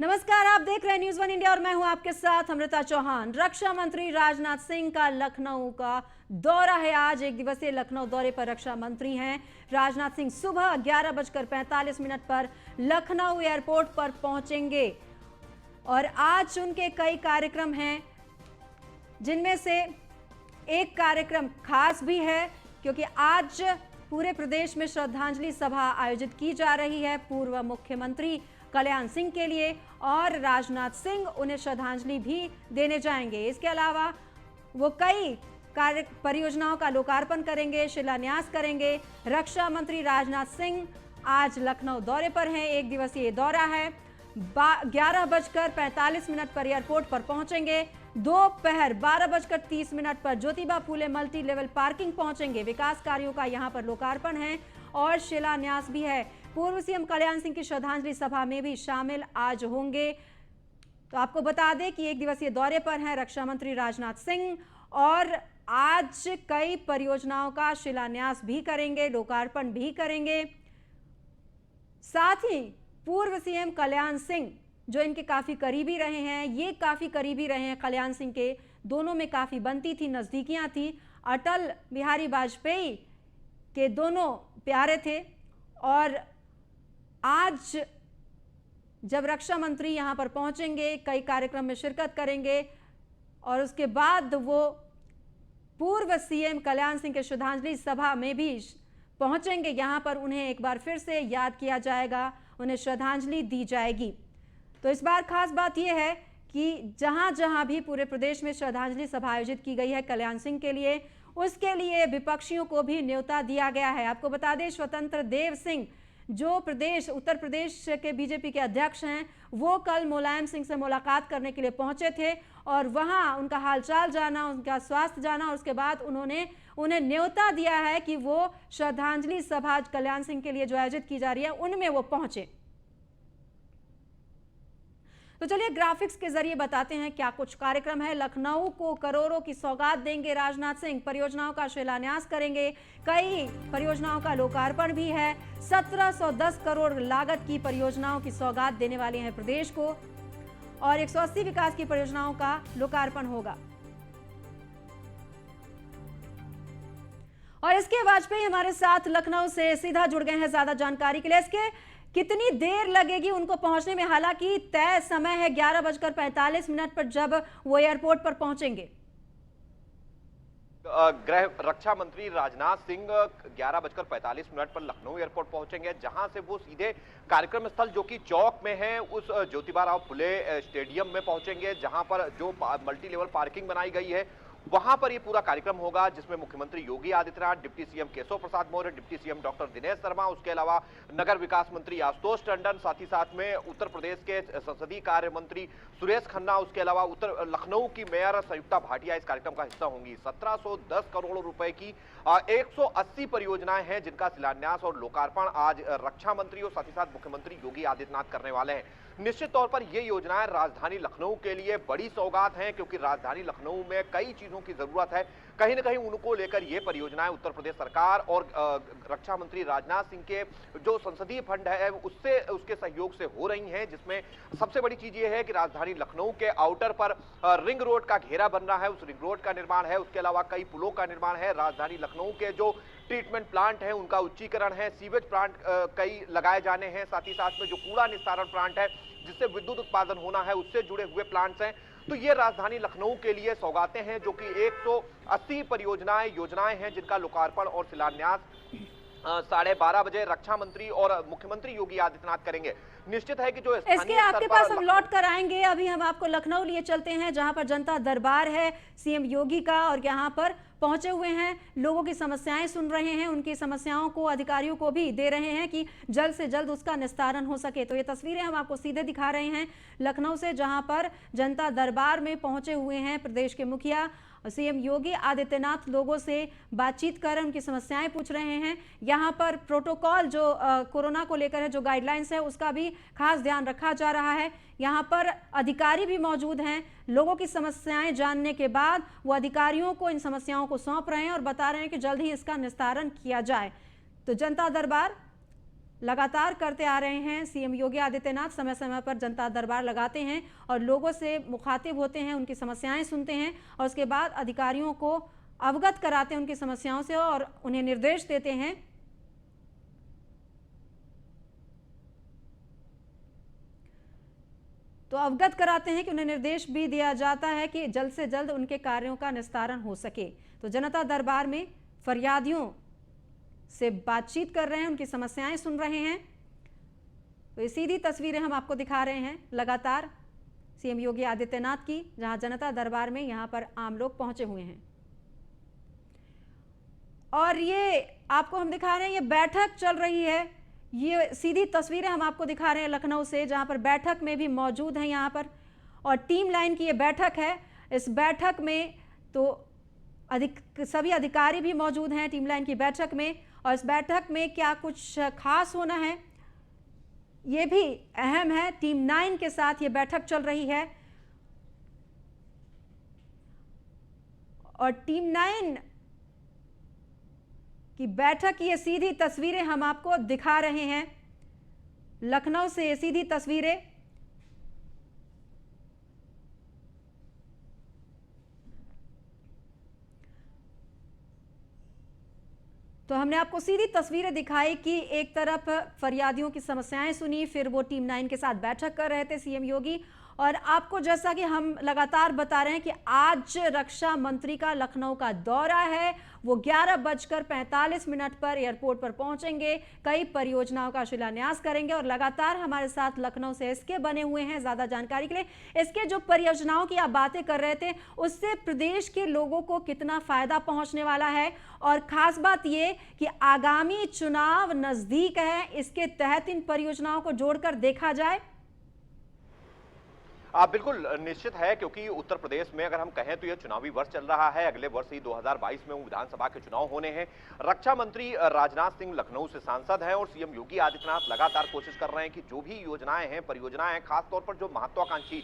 नमस्कार, आप देख रहे हैं न्यूज़ वन इंडिया और मैं हूं आपके साथ अमृता चौहान। रक्षा मंत्री राजनाथ सिंह का लखनऊ का दौरा है। आज एक दिवसीय लखनऊ दौरे पर रक्षा मंत्री हैं राजनाथ सिंह। सुबह 11:45 पर लखनऊ एयरपोर्ट पर पहुंचेंगे और आज उनके कई कार्यक्रम हैं, जिनमें से एक कार्यक्रम खास भी है क्योंकि आज पूरे प्रदेश में श्रद्धांजलि सभा आयोजित की जा रही है पूर्व मुख्यमंत्री कल्याण सिंह के लिए, और राजनाथ सिंह उन्हें श्रद्धांजलि भी देने जाएंगे। इसके अलावा वो कई कार्य परियोजनाओं का लोकार्पण करेंगे, शिलान्यास करेंगे। रक्षा मंत्री राजनाथ सिंह आज लखनऊ दौरे पर हैं, एक दिवसीय दौरा है। 11:45 पर एयरपोर्ट पर पहुंचेंगे। दोपहर 12:30 पर Jyotiba Phule multi level parking पहुंचेंगे। विकास कार्यों का यहां पर लोकार्पण है और शिलान्यास भी है। पूर्व सीएम कल्याण सिंह की श्रद्धांजलि सभा में भी शामिल आज होंगे। तो आपको बता दें कि एक दिवसीय दौरे पर हैं रक्षा मंत्री राजनाथ सिंह और आज कई परियोजनाओं का शिलान्यास भी करेंगे, लोकार्पण भी करेंगे। साथ ही पूर्व सीएम कल्याण सिंह जो इनके काफी करीबी रहे हैं, ये काफी करीबी रहे हैं कल्याण सिंह के, दोनों में काफी बनती थी, नजदीकियां थी। अटल बिहारी वाजपेयी के दोनों प्यारे थे और आज जब रक्षा मंत्री यहां पर पहुंचेंगे, कई कार्यक्रम में शिरकत करेंगे और उसके बाद वो पूर्व सीएम कल्याण सिंह के श्रद्धांजलि सभा में भी पहुंचेंगे। यहां पर उन्हें एक बार फिर से याद किया जाएगा, उन्हें श्रद्धांजलि दी जाएगी। तो इस बार खास बात यह है कि जहां जहां भी पूरे प्रदेश में श्रद्धांजलि सभा आयोजित की गई है कल्याण सिंह के लिए, उसके लिए विपक्षियों को भी न्योता दिया गया है। आपको बता दें, स्वतंत्र देव सिंह जो उत्तर प्रदेश के बीजेपी के अध्यक्ष हैं, वो कल मुलायम सिंह से मुलाकात करने के लिए पहुंचे थे और वहां उनका हालचाल जाना, उनका स्वास्थ्य जाना और उसके बाद उन्हें न्योता दिया है कि वो श्रद्धांजलि सभा कल्याण सिंह के लिए जो आयोजित की जा रही है उनमें वो पहुंचे। तो चलिए ग्राफिक्स के जरिए बताते हैं क्या कुछ कार्यक्रम है। लखनऊ को करोड़ों की सौगात देंगे राजनाथ सिंह, परियोजनाओं का शिलान्यास करेंगे, कई परियोजनाओं का लोकार्पण भी है। 1710 करोड़ लागत की परियोजनाओं की सौगात देने वाली हैं प्रदेश को और 180 विकास की परियोजनाओं का लोकार्पण होगा। और इसके वाजपेयी हमारे साथ लखनऊ से सीधा जुड़ गए हैं ज्यादा जानकारी के लिए। इसके कितनी देर लगेगी उनको पहुंचने में? हालांकि तय समय है 11:45 पर जब वो एयरपोर्ट पर पहुंचेंगे। गृह रक्षा मंत्री राजनाथ सिंह 11:45 पर लखनऊ एयरपोर्ट पहुंचेंगे, जहां से वो सीधे कार्यक्रम स्थल जो कि चौक में है उस ज्योतिबा राव फुले स्टेडियम में पहुंचेंगे, जहां पर जो मल्टी लेवल पार्किंग बनाई गई है वहां पर ये पूरा कार्यक्रम होगा, जिसमें मुख्यमंत्री Yogi Adityanath, deputy CM Keshav Prasad Maurya, deputy CM doctor Dinesh Sharma, उसके अलावा नगर विकास मंत्री आशुतोष टंडन, साथ ही साथ में उत्तर प्रदेश के संसदीय कार्य मंत्री सुरेश खन्ना, उसके अलावा उत्तर लखनऊ की मेयर संयुक्ता भाटिया इस कार्यक्रम का हिस्सा होंगी। 1710 करोड़ रुपए की 180 परियोजनाएं हैं जिनका शिलान्यास और लोकार्पण आज रक्षा मंत्री और साथ ही साथ मुख्यमंत्री योगी आदित्यनाथ करने वाले हैं। निश्चित तौर पर ये योजनाएं राजधानी लखनऊ के लिए बड़ी सौगात हैं, क्योंकि राजधानी लखनऊ में कई चीजों की जरूरत है। कहीं ना कहीं उनको लेकर ये परियोजनाएं उत्तर प्रदेश सरकार और रक्षा मंत्री राजनाथ सिंह के जो संसदीय फंड है उससे उसके सहयोग से हो रही हैं, जिसमें सबसे बड़ी चीज ये है कि राजधानी लखनऊ के आउटर पर रिंग रोड का घेरा बन रहा है, उस रिंग रोड का निर्माण है। उसके अलावा कई पुलों का निर्माण है। राजधानी लखनऊ के जो ट्रीटमेंट प्लांट है उनका उच्चीकरण है, सीवेज प्लांट कई लगाए जाने हैं, साथ ही साथ में जो कूड़ा निस्तारण प्लांट है जिससे विद्युत उत्पादन होना है उससे जुड़े हुए प्लांट्स हैं। तो ये राजधानी लखनऊ के लिए सौगातें हैं, जो कि 180 योजनाएं हैं जिनका लोकार्पण और शिलान्यास 12:30 बजे रक्षा मंत्री और मुख्यमंत्री योगी आदित्यनाथ करेंगे। निश्चित है कि जो इसके आपके पास हम लौट कर आएंगे। अभी हम आपको लखनऊ लिए चलते हैं, जहां पर जनता दरबार है सीएम योगी का और यहां पर पहुंचे हुए हैं, लोगों की समस्याएं सुन रहे हैं, उनकी समस्याओं को अधिकारियों को भी दे रहे हैं कि जल्द से जल्द उसका निस्तारण हो सके। तो ये तस्वीरें हम आपको सीधे दिखा रहे हैं लखनऊ से, जहां पर जनता दरबार में पहुंचे हुए हैं प्रदेश के मुखिया सीएम योगी आदित्यनाथ। लोगों से बातचीत कर उनकी समस्याएं पूछ रहे हैं। यहाँ पर प्रोटोकॉल जो कोरोना को लेकर है, जो गाइडलाइंस है, उसका भी खास ध्यान रखा जा रहा है। यहाँ पर अधिकारी भी मौजूद हैं। लोगों की समस्याएं जानने के बाद वो अधिकारियों को इन समस्याओं को सौंप रहे हैं और बता रहे हैं कि जल्द ही इसका निस्तारण किया जाए। तो जनता दरबार लगातार करते आ रहे हैं। सीएम योगी आदित्यनाथ समय समय पर जनता दरबार लगाते हैं और लोगों से मुखातिब होते हैं, उनकी समस्याएं सुनते हैं और उसके बाद अधिकारियों को अवगत कराते हैं उनकी समस्याओं से और उन्हें निर्देश देते हैं। तो अवगत कराते हैं कि उन्हें निर्देश भी दिया जाता है कि जल्द से जल्द उनके कार्यों का निस्तारण हो सके। तो जनता दरबार में फरियादियों से बातचीत कर रहे हैं, उनकी समस्याएं सुन रहे हैं। तो ये सीधी तस्वीरें हम आपको दिखा रहे हैं लगातार सीएम योगी आदित्यनाथ की, जहां जनता दरबार में यहां पर आम लोग पहुंचे हुए हैं। और ये आपको हम दिखा रहे हैं, ये बैठक चल रही है। ये सीधी तस्वीरें हम आपको दिखा रहे हैं लखनऊ से, जहां पर बैठक में भी मौजूद हैं यहां पर, और टीम लाइन की ये बैठक है। इस बैठक में तो सभी अधिकारी भी मौजूद हैं टीम लाइन की बैठक में, और इस बैठक में क्या कुछ खास होना है ये भी अहम है। टीम 9 के साथ ये बैठक चल रही है और टीम 9 की बैठक की ये सीधी तस्वीरें हम आपको दिखा रहे हैं लखनऊ से, ये सीधी तस्वीरें। तो हमने आपको सीधी तस्वीरें दिखाई कि एक तरफ फरियादियों की समस्याएं सुनी, फिर वो टीम 9 के साथ बैठक कर रहे थे सीएम योगी। और आपको जैसा कि हम लगातार बता रहे हैं कि आज रक्षा मंत्री का लखनऊ का दौरा है। वो 11:45 पर एयरपोर्ट पर पहुंचेंगे, कई परियोजनाओं का शिलान्यास करेंगे और लगातार हमारे साथ लखनऊ से एसके बने हुए हैं ज्यादा जानकारी के लिए। इसके जो परियोजनाओं की आप बातें कर रहे थे, उससे प्रदेश के लोगों को कितना फायदा पहुंचने वाला है, और खास बात ये कि आगामी चुनाव नजदीक है, इसके तहत इन परियोजनाओं को जोड़कर देखा जाए। बिल्कुल निश्चित है, क्योंकि उत्तर प्रदेश में अगर हम कहें तो यह चुनावी वर्ष चल रहा है। अगले वर्ष ही 2022 में विधानसभा के चुनाव होने हैं। रक्षा मंत्री राजनाथ सिंह लखनऊ से सांसद हैं और सीएम योगी आदित्यनाथ लगातार कोशिश कर रहे हैं कि जो भी योजनाएं हैं, परियोजनाएं हैं, खासतौर पर जो महत्वाकांक्षी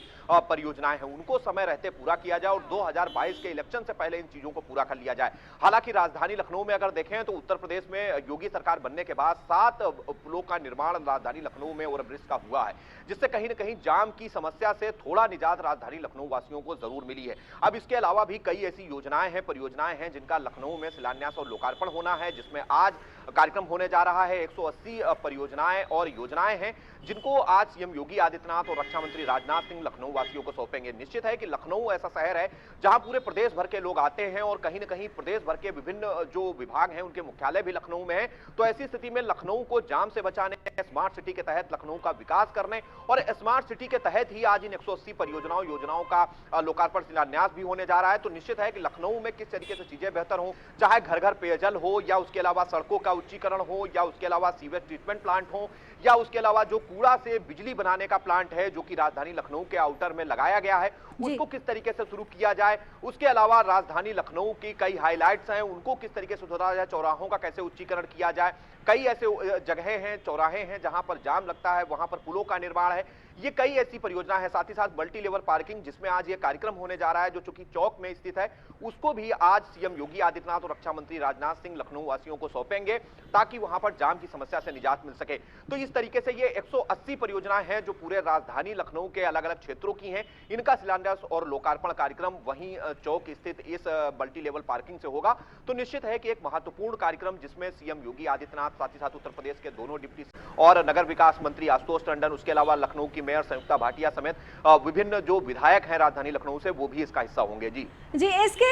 परियोजनाएं हैं, उनको समय रहते पूरा किया जाए और 2022 के इलेक्शन से पहले इन चीजों को पूरा कर लिया जाए। हालांकि राजधानी लखनऊ में अगर देखें तो उत्तर प्रदेश में योगी सरकार बनने के बाद 7 पुलों का निर्माण राजधानी लखनऊ में ओवरब्रिज का हुआ है, जिससे कहीं ना कहीं जाम की समस्या से थोड़ा निजात राजधानी लखनऊ वासियों को जरूर मिली है। अब इसके अलावा भी कई ऐसी योजनाएं हैं, परियोजनाएं हैं जिनका लखनऊ में शिलान्यास और लोकार्पण होना है, जिसमें आज कार्यक्रम होने जा रहा है। 180 परियोजनाएं और योजनाएं हैं जिनको आज सीएम योगी आदित्यनाथ और रक्षा मंत्री राजनाथ सिंह लखनऊ वासियों को सौंपेंगे। निश्चित है कि लखनऊ ऐसा शहर है जहां पूरे प्रदेश भर के लोग आते हैं और कहीं ना कहीं प्रदेश भर के विभिन्न जो विभाग हैं उनके मुख्यालय भी लखनऊ में है। तो ऐसी स्थिति में लखनऊ को जाम से बचाने, स्मार्ट सिटी के तहत लखनऊ का विकास करने और स्मार्ट सिटी के तहत ही आज इन 180 परियोजनाओं योजनाओं का लोकार्पण शिलान्यास भी होने जा रहा है। तो निश्चित है कि लखनऊ में किस तरीके से चीजें बेहतर हो, चाहे घर घर पेयजल हो या उसके अलावा सड़कों का उच्चीकरण हो या उसके अलावा सीवेज ट्रीटमेंट प्लांट हो या उसके अलावा जो कूड़ा से बिजली बनाने का प्लांट है जो कि राजधानी लखनऊ के आउटर में लगाया गया है, उसको किस तरीके से शुरू किया जाए। उसके अलावा राजधानी लखनऊ की कई हाइलाइट्स हैं, उनको किस तरीके से सुधारा जाए, चौराहों का कैसे उच्चीकरण किया जाए। कई ऐसे जगहें हैं, चौराहे हैं जहां पर जाम लगता है, वहां पर पुलों का निर्माण है। ये कई ऐसी परियोजना है। साथ ही साथ मल्टी लेवल पार्किंग जिसमें आज ये कार्यक्रम होने जा रहा है, जो चूंकि चौक में स्थित है, उसको भी आज सीएम योगी आदित्यनाथ और रक्षा मंत्री राजनाथ सिंह लखनऊ वासियों को सौंपेंगे ताकि वहां पर जाम की समस्या से निजात मिल सके। तो इस तरीके से ये 180 परियोजनाएं हैं जो पूरे राजधानी लखनऊ के अलग अलग क्षेत्रों की हैं। इनका शिलान्यास और लोकार्पण कार्यक्रम वहीं चौक स्थित इस मल्टी लेवल पार्किंग से होगा। तो निश्चित है कि एक महत्वपूर्ण कार्यक्रम जिसमें सीएम योगी आदित्यनाथ, साथ ही साथ उत्तर प्रदेश के दोनों डिप्टी और नगर विकास मंत्री आशुतोष टंडन, उसके अलावा लखनऊ की मेयर संयुक्ता भाटिया समेत विभिन्न जो विधायक हैं राजधानी लखनऊ से, वो भी इसका हिस्सा होंगे। जी इसके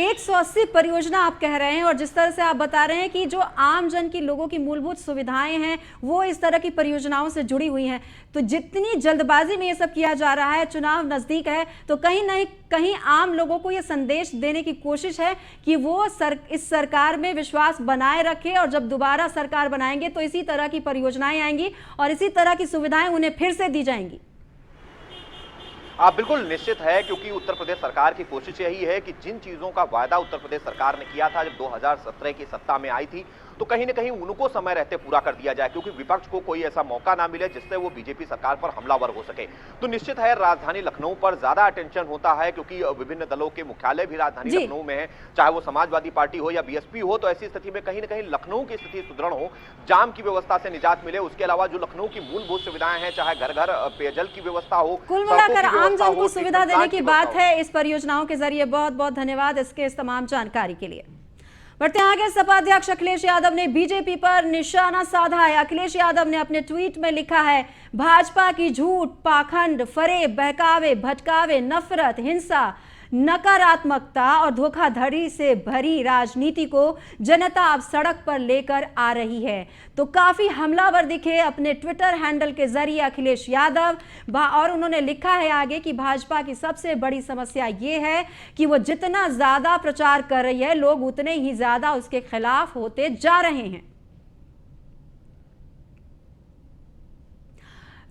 180 परियोजना आप कह रहे हैं और जिस तरह से आप बता रहे हैं कि जो आम जन की लोगों की मूलभूत सुविधाएं हैं वो इस तरह की परियोजनाओं से जुड़ी हुई हैं, तो जितनी जल्दबाजी में ये सब किया जा रहा है, चुनाव नजदीक है, तो कहीं नहीं कहीं आम लोगों को ये संदेश देने की कोशिश है कि वो इस सरकार में विश्वास बनाए रखे और जब दोबारा सरकार बनाएंगे तो इसी तरह की परियोजनाएं आएंगी और इसी तरह की सुविधाएं उन्हें फिर से दी जाएंगी। बिल्कुल निश्चित है, क्योंकि उत्तर प्रदेश सरकार की कोशिश यही है कि जिन चीजों का वायदा उत्तर प्रदेश सरकार ने किया था जब 2017 की सत्ता में आई थी, तो कहीं ना कहीं उनको समय रहते पूरा कर दिया जाए, क्योंकि विपक्ष को कोई ऐसा मौका ना मिले जिससे वो बीजेपी सरकार पर हमलावर हो सके। तो निश्चित है राजधानी लखनऊ पर ज्यादा अटेंशन होता है, क्योंकि विभिन्न दलों के मुख्यालय भी राजधानी लखनऊ में है, चाहे वो समाजवादी पार्टी हो या बीएसपी हो। तो ऐसी स्थिति में कहीं ना कहीं लखनऊ की स्थिति सुदृढ़ हो, जाम की व्यवस्था से निजात मिले, उसके अलावा जो लखनऊ की मूलभूत सुविधाएं हैं, चाहे घर घर पेयजल की व्यवस्था हो, कुल मिलाकर आम जन को सुविधा देने की बात है इस परियोजनाओं के जरिए। बहुत बहुत धन्यवाद इसके इस तमाम जानकारी के लिए। बढ़ते हैं आगे। सपा अध्यक्ष अखिलेश यादव ने बीजेपी पर निशाना साधा है। अखिलेश यादव ने अपने ट्वीट में लिखा है, भाजपा की झूठ, पाखंड, फरेब, बहकावे, भटकावे, नफरत, हिंसा, नकारात्मकता और धोखाधड़ी से भरी राजनीति को जनता अब सड़क पर लेकर आ रही है। तो काफी हमलावर दिखे अपने ट्विटर हैंडल के जरिए अखिलेश यादव, और उन्होंने लिखा है आगे कि भाजपा की सबसे बड़ी समस्या ये है कि वो जितना ज्यादा प्रचार कर रही है, लोग उतने ही ज्यादा उसके खिलाफ होते जा रहे हैं।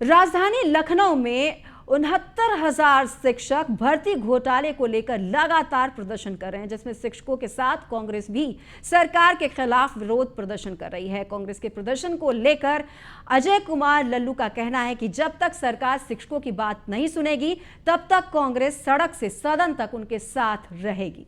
राजधानी लखनऊ में 69,000 शिक्षक भर्ती घोटाले को लेकर लगातार प्रदर्शन कर रहे हैं, जिसमें शिक्षकों के साथ कांग्रेस भी सरकार के खिलाफ विरोध प्रदर्शन कर रही है। कांग्रेस के प्रदर्शन को लेकर अजय कुमार लल्लू का कहना है कि जब तक सरकार शिक्षकों की बात नहीं सुनेगी, तब तक कांग्रेस सड़क से सदन तक उनके साथ रहेगी।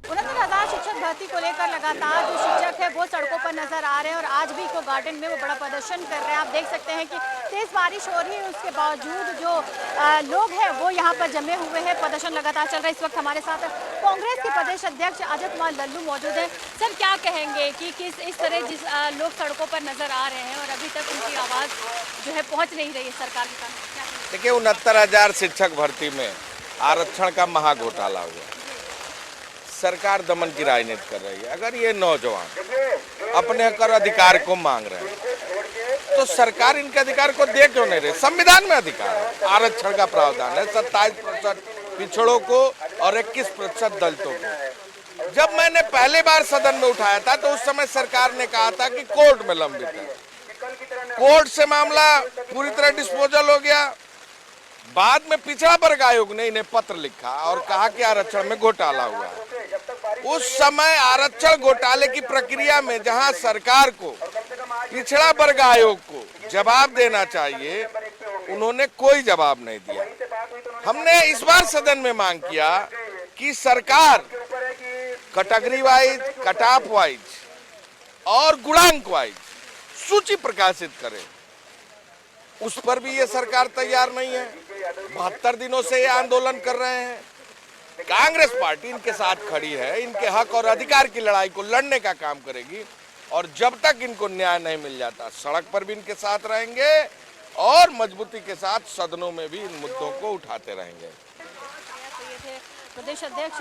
69,000 शिक्षक भर्ती को लेकर लगातार जो शिक्षक है वो सड़कों पर नजर आ रहे हैं और आज भी इको गार्डन में वो बड़ा प्रदर्शन कर रहे हैं। आप देख सकते हैं कि तेज बारिश हो रही है, उसके बावजूद जो लोग हैं वो यहाँ पर जमे हुए हैं, प्रदर्शन लगातार चल रहा है। इस वक्त हमारे साथ कांग्रेस के प्रदेश अध्यक्ष अजय कुमार लल्लू मौजूद हैं। सर, क्या कहेंगे कि किस इस तरह जिस लोग सड़कों पर नजर आ रहे हैं और अभी तक उनकी आवाज जो है पहुँच नहीं रही है सरकार के सामने? देखिए, 69,000 शिक्षक भर्ती में आरक्षण का महा घोटाला हुआ। सरकार दमन की राजनीति कर रही है। अगर ये नौजवान अपने कर अधिकार को मांग रहे हैं तो सरकार इनके अधिकार को दे क्यों नहीं रही? संविधान में अधिकार है, आरक्षण का प्रावधान है, 27% पिछड़ों को और 21% दलितों को। जब मैंने पहली बार सदन में उठाया था तो उस समय सरकार ने कहा था कि कोर्ट में लंबित है। कोर्ट से मामला पूरी तरह डिस्पोजल हो गया। बाद में पिछड़ा वर्ग आयोग ने इन्हें पत्र लिखा और कहा कि आरक्षण में घोटाला हुआ। उस समय आरक्षण घोटाले की प्रक्रिया में जहां सरकार को, पिछड़ा वर्ग आयोग को जवाब देना चाहिए, उन्होंने कोई जवाब नहीं दिया। हमने इस बार सदन में मांग किया कि सरकार category wise, cut off wise और गुणांक वाइज सूची प्रकाशित करे। उस पर भी ये सरकार तैयार नहीं है। 72 दिनों से ये आंदोलन कर रहे हैं। कांग्रेस पार्टी इनके साथ खड़ी है, इनके हक और अधिकार की लड़ाई को लड़ने का काम करेगी और जब तक इनको न्याय नहीं मिल जाता सड़क पर भी इनके साथ रहेंगे और मजबूती के साथ सदनों में भी इन मुद्दों को उठाते रहेंगे। प्रदेश अध्यक्ष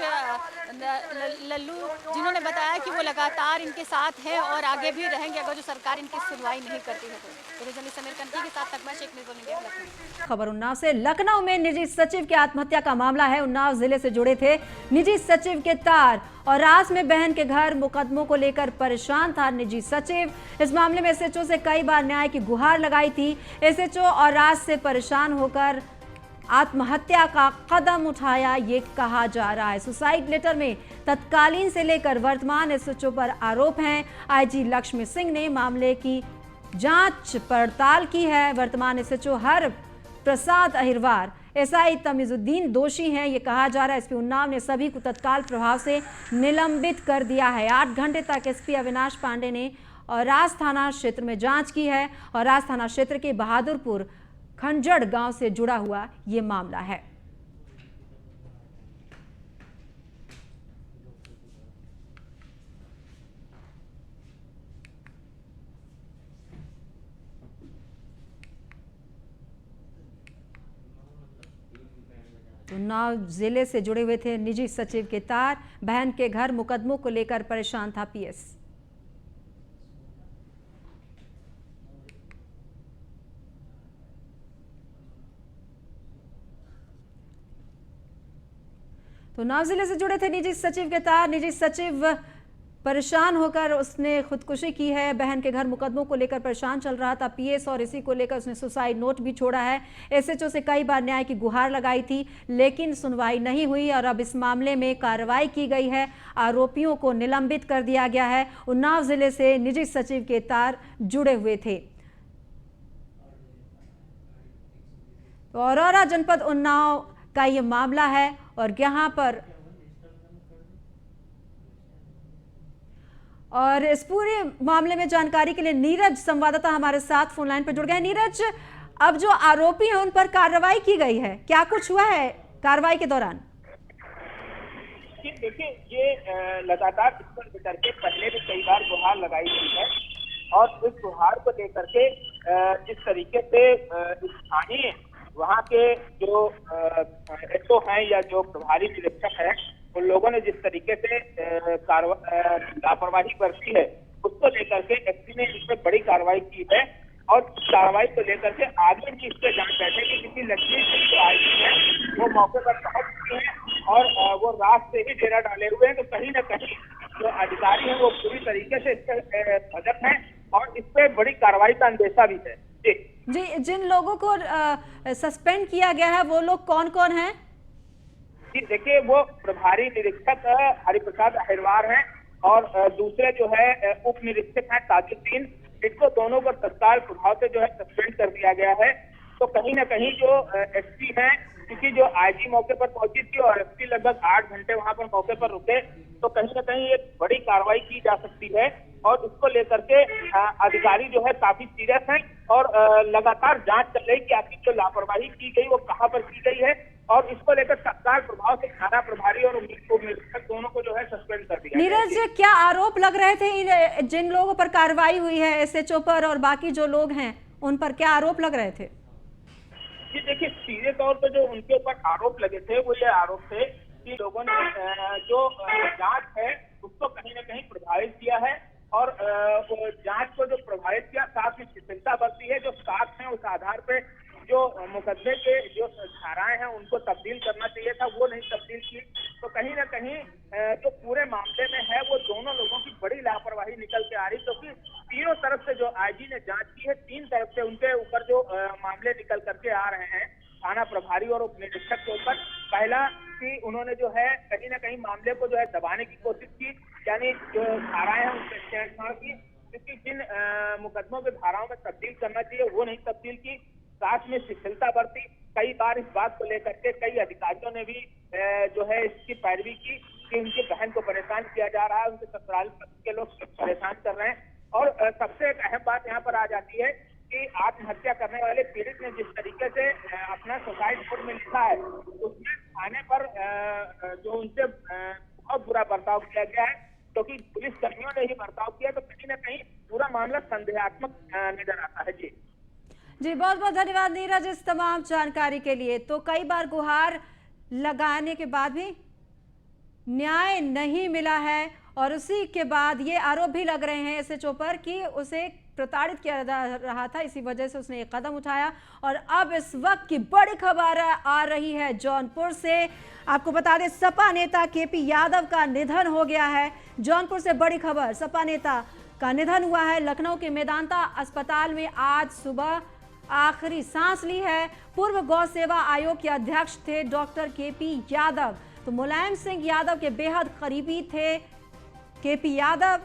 लल्लू, जिन्होंने बताया कि वो लगातार इनके साथ हैं और आगे भी रहेंगे अगर जो सरकार इनकी सुनवाई नहीं करती है तो। समीर कंटी के साथ तकमा Sheikh, news on India, Lucknow. खबर उन्नाव से। लखनऊ में निजी सचिव की आत्महत्या का मामला है। उन्नाव जिले से जुड़े थे निजी सचिव के तार और रास में बहन के घर मुकदमों को लेकर परेशान था निजी सचिव। इस मामले में एसएचओ से कई बार न्याय की गुहार लगाई थी। एसएचओ और रास से परेशान होकर आत्महत्या का कदम उठाया, ये कहा जा रहा है। सुसाइड लेटर में तत्कालीन से लेकर वर्तमान एसएचओ पर आरोप हैं। आईजी लक्ष्मी सिंह ने मामले की जांच पड़ताल की है। वर्तमान एसएचओ हर प्रसाद अहिरवार, एसआई तमीजुद्दीन दोषी हैं, ये कहा जा रहा है। एसपी उन्नाव ने सभी को तत्काल प्रभाव से निलंबित कर दिया है। 8 घंटे तक एसपी अविनाश पांडे ने और रास थाना क्षेत्र में जांच की है और रास थाना क्षेत्र के बहादुरपुर खंजड़ गांव से जुड़ा हुआ ये मामला है। उन्नाव जिले से जुड़े हुए थे निजी सचिव के तार। बहन के घर मुकदमों को लेकर परेशान था पीएस। तो उन्नाव जिले से जुड़े थे निजी सचिव के तार। निजी सचिव परेशान होकर उसने खुदकुशी की है। बहन के घर मुकदमों को लेकर परेशान चल रहा था पीएस, और इसी को लेकर उसने सुसाइड नोट भी छोड़ा है। एसएचओ से कई बार न्याय की गुहार लगाई थी, लेकिन सुनवाई नहीं हुई और अब इस मामले में कार्रवाई की गई है। आरोपियों को निलंबित कर दिया गया है। उन्नाव जिले से निजी सचिव के तार जुड़े हुए थे। औरौरा जनपद उन्नाव का ये मामला है और यहाँ पर और इस पूरे मामले में जानकारी के लिए नीरज संवाददाता हमारे साथ फोन लाइन पर जुड़ गए हैं। नीरज, अब जो आरोपी हैं उन पर कार्रवाई की गई है, क्या कुछ हुआ है कार्रवाई के दौरान? देखिए, ये लगातार इस पर लेकर के पहले भी कई बार गुहार लगाई गई है और इस गुहार को लेकर के जिस तरीके से स्थानीय वहाँ के जो एसओ हैं या जो प्रभारी निरीक्षक है, उन लोगों ने जिस तरीके से लापरवाही बरती है, उसको लेकर के एसपी ने इस पर बड़ी कार्रवाई की है और इस कार्रवाई को लेकर के आगे भी इस पर जांच बैठेगी। क्योंकि लक्ष्मी सिंह जो आईजी है वो मौके पर पहुंच चुकी है और वो रात से ही डेरा डाले हुए हैं। तो कहीं ना कहीं जो अधिकारी हैं वो पूरी तरीके से इस पर सजग हैं और इस पर बड़ी कार्रवाई का अंदेशा भी है। जी, जिन लोगों को सस्पेंड किया गया है वो लोग कौन कौन हैं? जी देखिए, वो प्रभारी निरीक्षक हरिप्रसाद अहिरवार हैं और दूसरे जो है उप निरीक्षक हैं ताजुद्दीन। इनको दोनों को तत्काल प्रभाव से जो है सस्पेंड कर दिया गया है। तो कहीं ना कहीं जो एसपी हैं, क्योंकि जो आईजी मौके पर पहुंची थी और एसपी लगभग 8 घंटे वहां पर मौके पर रुके, तो कहीं ना कहीं एक बड़ी कार्रवाई की जा सकती है और इसको लेकर के अधिकारी जो है काफी सीरियस हैं और लगातार जांच चल रही कि आखिर जो लापरवाही की गई वो कहां पर की गई है और इसको लेकर तत्काल प्रभाव से थाना प्रभारी और उप निरीक्षक दोनों को जो है सस्पेंड कर दिया। नीरज, क्या आरोप लग रहे थे जिन लोगों पर कार्रवाई हुई है, एसएचओ पर और बाकी जो लोग हैं उन पर क्या आरोप लग रहे थे? जी देखिए, सीधे तौर पर जो उनके ऊपर आरोप लगे थे वो ये आरोप थे कि लोगों ने जो जांच है उसको कहीं ना कहीं प्रभावित किया है और जांच को जो प्रभावित किया, साथ में शिथिलता बरती है। जो साक्ष्य है उस आधार पे जो मुकदमे के जो धाराएं हैं उनको तब्दील करना चाहिए था, वो नहीं तब्दील की। तो कहीं ना कहीं जो पूरे मामले में है वो दोनों लोगों की बड़ी लापरवाही निकल के आ रही, क्योंकि तीनों तरफ से जो आईजी ने जांच की है, 3 तरफ से उनके ऊपर जो मामले निकल करके आ रहे हैं थाना प्रभारी और उप निरीक्षक के ऊपर। पहला कि उन्होंने जो है कहीं ना कहीं मामले को जो है दबाने की कोशिश की, यानी जो धाराएं हैं उनसे छेड़छाड़ की, क्योंकि जिन मुकदमों के धाराओं में तब्दील करना चाहिए वो नहीं तब्दील की। साथ में शिथिलता बरती। कई बार इस बात को लेकर के कई अधिकारियों ने भी जो है इसकी पैरवी की कि उनकी बहन को परेशान किया जा रहा है, उनके ससुराल के लोग परेशान कर रहे हैं। और सबसे एक अहम बात यहाँ पर आ जाती है कि आत्महत्या करने वाले पीड़ित ने जिस तरीके से अपना सुसाइड नोट में लिखा है, उसमें थाने पर जो उनसे बहुत बुरा बर्ताव किया गया है, क्योंकि पुलिस कर्मियों ने ही बर्ताव किया, तो कहीं ना कहीं पूरा मामला संदेहात्मक नजर आता है। जी, बहुत बहुत धन्यवाद नीरज इस तमाम जानकारी के लिए। तो कई बार गुहार लगाने के बाद भी न्याय नहीं मिला है और उसी के बाद ये आरोप भी लग रहे हैं एसएचओ पर कि उसे प्रताड़ित किया जा रहा था, इसी वजह से उसने एक कदम उठाया। और अब इस वक्त की बड़ी खबर आ रही है जौनपुर से। आपको बता दें, सपा नेता केपी यादव का निधन हो गया है। जौनपुर से बड़ी खबर, सपा नेता का निधन हुआ है। लखनऊ के मेदांता अस्पताल में आज सुबह आखिरी सांस ली है। पूर्व गौ सेवा आयोग के अध्यक्ष थे डॉक्टर केपी यादव। तो मुलायम सिंह यादव के बेहद करीबी थे केपी यादव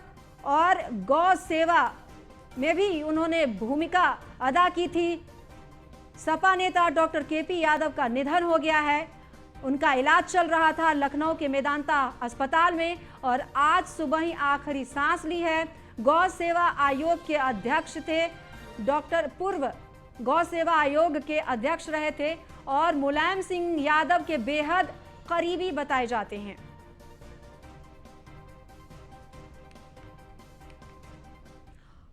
और गौ सेवा में भी उन्होंने भूमिका अदा की थी। सपा नेता डॉक्टर केपी यादव का निधन हो गया है। उनका इलाज चल रहा था लखनऊ के मेदांता अस्पताल में और आज सुबह ही आखिरी सांस ली है। गौ सेवा आयोग के अध्यक्ष थे डॉक्टर, पूर्व गौ सेवा आयोग के अध्यक्ष रहे थे और मुलायम सिंह यादव के बेहद करीबी बताए जाते हैं।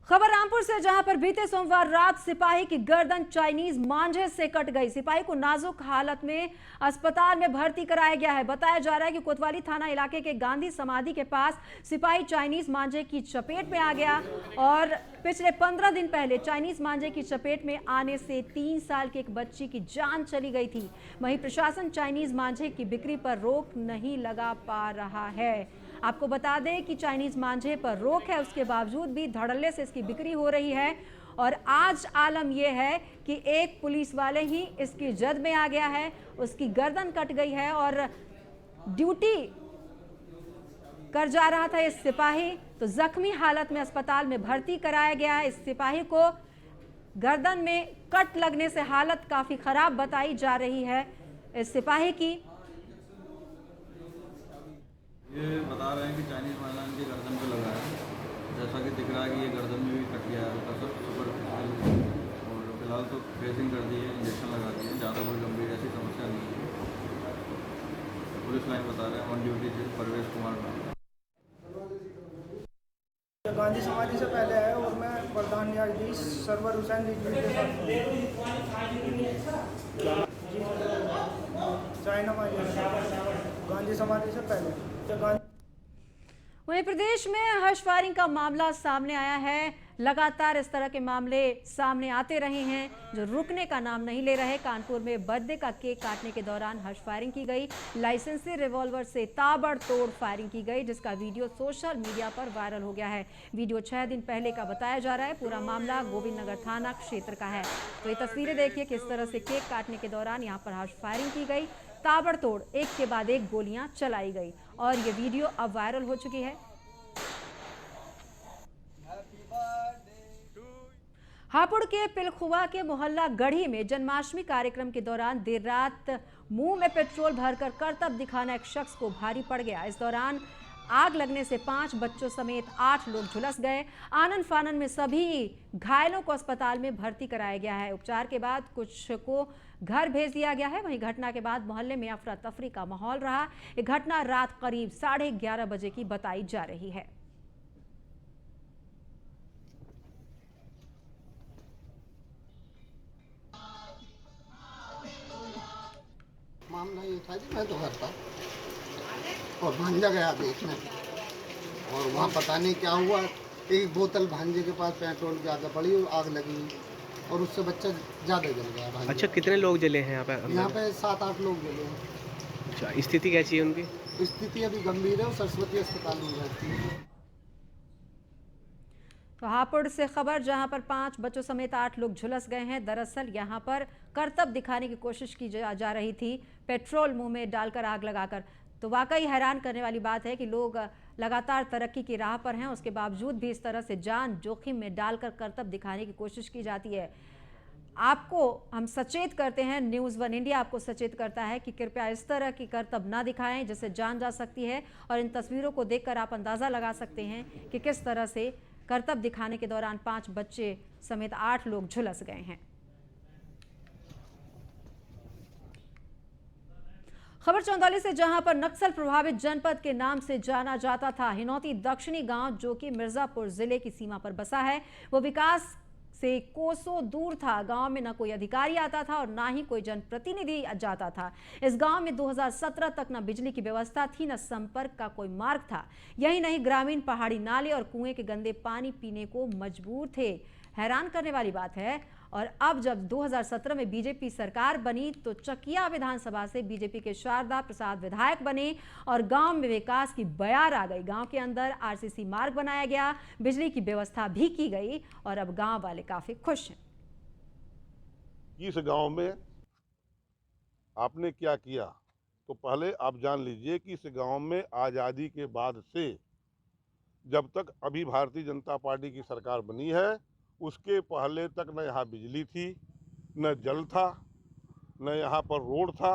खबर रामपुर से, जहां पर बीते सोमवार रात सिपाही की गर्दन चाइनीज मांझे से कट गई। सिपाही को नाजुक हालत में अस्पताल में भर्ती कराया गया है। बताया जा रहा है कि कोतवाली थाना इलाके के गांधी समाधि के पास सिपाही चाइनीज मांझे की चपेट में आ गया और पिछले 15 दिन पहले चाइनीज मांझे की चपेट में आने से 3 साल की एक बच्ची की जान चली गई थी। वहीं प्रशासन चाइनीज मांझे की बिक्री पर रोक नहीं लगा पा रहा है। आपको बता दें कि चाइनीज मांझे पर रोक है, उसके बावजूद भी धड़ल्ले से इसकी बिक्री हो रही है। और आज आलम यह है कि एक पुलिस वाले ही इसकी जद में आ गया है, उसकी गर्दन कट गई है और ड्यूटी कर जा रहा था इस सिपाही, तो जख्मी हालत में अस्पताल में भर्ती कराया गया है। इस सिपाही को गर्दन में कट लगने से हालत काफी खराब बताई जा रही है इस सिपाही की। ये बता रहे हैं कि चाइनीज महिला इनकी गर्दन पे लगा है, जैसा कि दिख रहा है कि ये गर्दन में भी कट गया है हल्का सा सुपरफिशियल, और फिलहाल तो ड्रेसिंग कर दी है, इंजेक्शन लगा दिए, ज़्यादा कोई गंभीर ऐसी समस्या नहीं है। पुलिस लाइन बता रहे हैं ऑन ड्यूटी से परवेश कुमार नाम। गांधी समाधि से पहले है और मैं प्रधान न्यायाधीश सरवर हुसैन रिजवी के साथ चाइना में गांधी समाधि से पहले। वहीं प्रदेश में हर्ष फायरिंग का मामला सामने आया है। लगातार इस तरह के मामले सामने आते रहे हैं जो रुकने का नाम नहीं ले रहे। कानपुर में बर्थडे का केक काटने के दौरान हर्ष फायरिंग की गई, लाइसेंसी रिवॉल्वर से ताबड़तोड़ फायरिंग की गई, जिसका वीडियो सोशल मीडिया पर वायरल हो गया है। वीडियो 6 दिन पहले का बताया जा रहा है। पूरा मामला गोविंद नगर थाना क्षेत्र का है। तो ये तस्वीरें देखिए किस तरह से केक काटने के दौरान यहाँ पर हर्ष फायरिंग की गई, ताबड़तोड़ एक के बाद एक गोलियां चलाई गई और ये वीडियो अब वायरल हो चुकी है। हापुड़ के पिलखुआ के मोहल्ला गढ़ी में जन्माष्टमी कार्यक्रम के दौरान देर रात मुंह में पेट्रोल भरकर करतब दिखाना एक शख्स को भारी पड़ गया। इस दौरान आग लगने से 5 बच्चों समेत 8 लोग झुलस गए। आनन फानन में सभी घायलों को अस्पताल में भर्ती कराया गया है। उपचार के बाद कुछ को घर भेज दिया गया है। वहीं घटना के बाद मोहल्ले में अफरा तफरी का माहौल रहा। ये घटना रात करीब 11:30 बजे की बताई जा रही है। मामला ये था कि मैं तो घर था और भांजा गया देखने, और वहाँ पता नहीं क्या हुआ, एक बोतल भांजे के पास पेट्रोल ज़्यादा पड़ी और आग लगी और उससे बच्चा ज़्यादा जल गया भांजा। अच्छा, कितने लोग जले हैं यहाँ पे? यहाँ पे 7-8 लोग जले हैं। अच्छा, स्थिति कैसी है उनकी? स्थिति अभी गंभीर है और सरस्वती अस्पताल में रहती है। तो हापुड़ से खबर, जहां पर 5 बच्चों समेत 8 लोग झुलस गए हैं। दरअसल यहां पर करतब दिखाने की कोशिश की जा रही थी, पेट्रोल मुंह में डालकर आग लगाकर। तो वाकई हैरान करने वाली बात है कि लोग लगातार तरक्की की राह पर हैं, उसके बावजूद भी इस तरह से जान जोखिम में डालकर करतब दिखाने की कोशिश की जाती है। आपको हम सचेत करते हैं, न्यूज़ 1 इंडिया आपको सचेत करता है कि कृपया इस तरह की करतब ना दिखाएं जिससे जान जा सकती है। और इन तस्वीरों को देखकर आप अंदाज़ा लगा सकते हैं कि किस तरह से करतब दिखाने के दौरान 5 बच्चे समेत 8 लोग झुलस गए हैं। खबर चंदौली से, जहां पर नक्सल प्रभावित जनपद के नाम से जाना जाता था। हिनौती दक्षिणी गांव जो कि मिर्जापुर जिले की सीमा पर बसा है, वो विकास से कोसों दूर था। गांव में न कोई अधिकारी आता था और ना ही कोई जनप्रतिनिधि जाता था। इस गांव में 2017 तक न बिजली की व्यवस्था थी, न संपर्क का कोई मार्ग था। यही नहीं, ग्रामीण पहाड़ी नाले और कुएं के गंदे पानी पीने को मजबूर थे। हैरान करने वाली बात है। और अब जब 2017 में बीजेपी सरकार बनी तो चकिया विधानसभा से बीजेपी के शारदा प्रसाद विधायक बने और गांव में विकास की बयार आ गई। गांव के अंदर आरसीसी मार्ग बनाया गया, बिजली की व्यवस्था भी की गई और अब गांव वाले काफी खुश हैं। इस गांव में आपने क्या किया, तो पहले आप जान लीजिए कि इस गांव में आज़ादी के बाद से जब तक अभी भारतीय जनता पार्टी की सरकार बनी है, उसके पहले तक न यहाँ बिजली थी, न जल था, न यहाँ पर रोड था,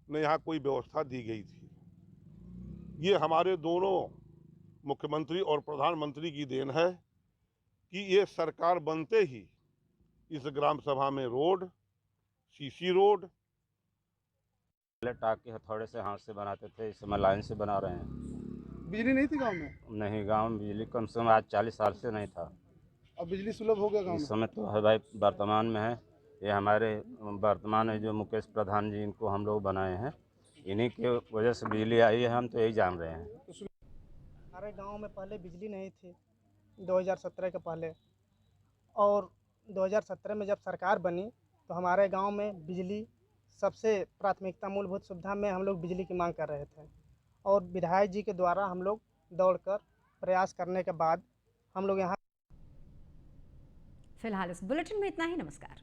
न यहाँ कोई व्यवस्था दी गई थी। ये हमारे दोनों मुख्यमंत्री और प्रधानमंत्री की देन है कि ये सरकार बनते ही इस ग्राम सभा में रोड, सीसी रोड, पहले टाक के हथौड़े से हाथ से बनाते थे, इस समय लाइन से बना रहे हैं। बिजली नहीं थी गांव में? नहीं, गांव में बिजली कम से कम आज 40 साल से नहीं था। अब बिजली सुलभ हो गया गांव में? इस समय तो है भाई, वर्तमान में है। ये हमारे वर्तमान में जो मुकेश प्रधान जी, इनको हम लोग बनाए हैं, इन्हीं के वजह से बिजली आई है, हम तो यही जान रहे हैं। हमारे गांव में पहले बिजली नहीं थी 2017 के पहले, और 2017 में जब सरकार बनी तो हमारे गांव में बिजली सबसे प्राथमिकता, मूलभूत सुविधा में हम लोग बिजली की मांग कर रहे थे और विधायक जी के द्वारा हम लोग दौड़कर प्रयास करने के बाद हम लोग यहाँ। फिलहाल इस बुलेटिन में इतना ही। नमस्कार।